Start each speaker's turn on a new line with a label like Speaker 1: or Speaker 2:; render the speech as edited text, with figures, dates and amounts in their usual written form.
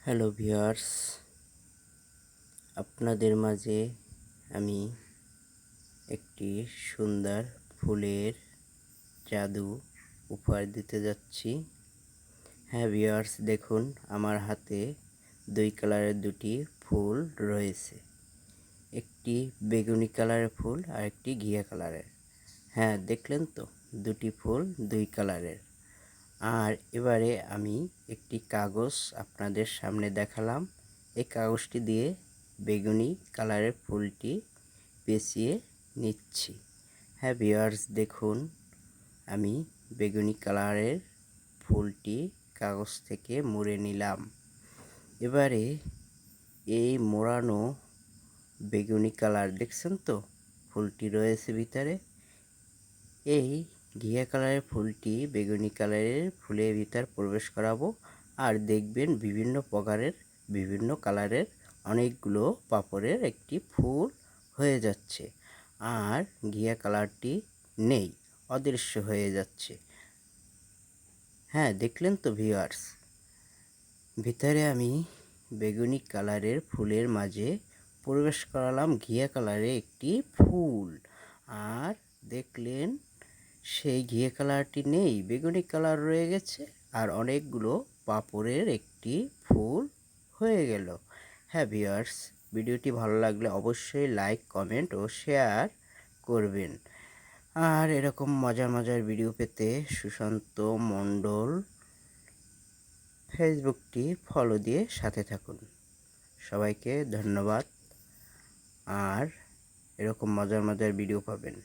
Speaker 1: Hello viewers, আপনাদের মাঝে আমি একটি সুন্দর ফুলের জাদু উপহার দিতে যাচ্ছি। হ্যাঁ ভিউয়ার্স, দেখুন আমার হাতে দুই কালারের দুটি ফুল রয়েছে। একটি বেগুনি কালারের ফুল আর একটি ঘিয়া কালারের। হ্যাঁ, দেখলেন তো, দুটি ফুল দুই কালারের। আর এবারে আমি একটি কাগজ আপনাদের সামনে দেখালাম। এই কাগজটি দিয়ে বেগুনি কালারের ফুলটি পেঁচিয়ে নিচ্ছি। হ্যাঁ ভিউয়ার্স, দেখুন আমি বেগুনি কালারের ফুলটি কাগজ থেকে মুড়ে নিলাম। এবারে এই মোড়ানো বেগুনি কালার দেখছেন তো, ফুলটি রয়েছে ভিতরে। এই ঘিয়া কালারের ফুলটি বেগুনি কালারের ফুলের ভিতর প্রবেশ করাবো। আর দেখবেন বিভিন্ন প্রকারের বিভিন্ন কালারের অনেকগুলো পাপড়ের একটি ফুল হয়ে যাচ্ছে। আর ঘিয়া কালারটি নেই, অদৃশ্য হয়ে যাচ্ছে। হ্যাঁ, দেখলেন তো ভিউয়ার্স, ভিতরে আমি বেগুনি কালারের ফুলের মাঝে প্রবেশ করালাম ঘিয়া কালারের একটি ফুল। আর দেখলেন সেই ঘিয়া কালারটি নেই, বেগুনি কালার রয়ে গেছে। আর অনেকগুলো পাপড়ের একটি ফুল হয়ে গেল। হ্যাঁ ভিউয়ার্স, ভিডিওটি ভালো লাগলে অবশ্যই লাইক, কমেন্ট ও শেয়ার করবেন। আর এরকম মজার মজার ভিডিও পেতে সুশান্ত মণ্ডল ফেসবুকটি ফলো দিয়ে সাথে থাকুন। সবাইকে ধন্যবাদ। আর এরকম মজার মজার ভিডিও পাবেন।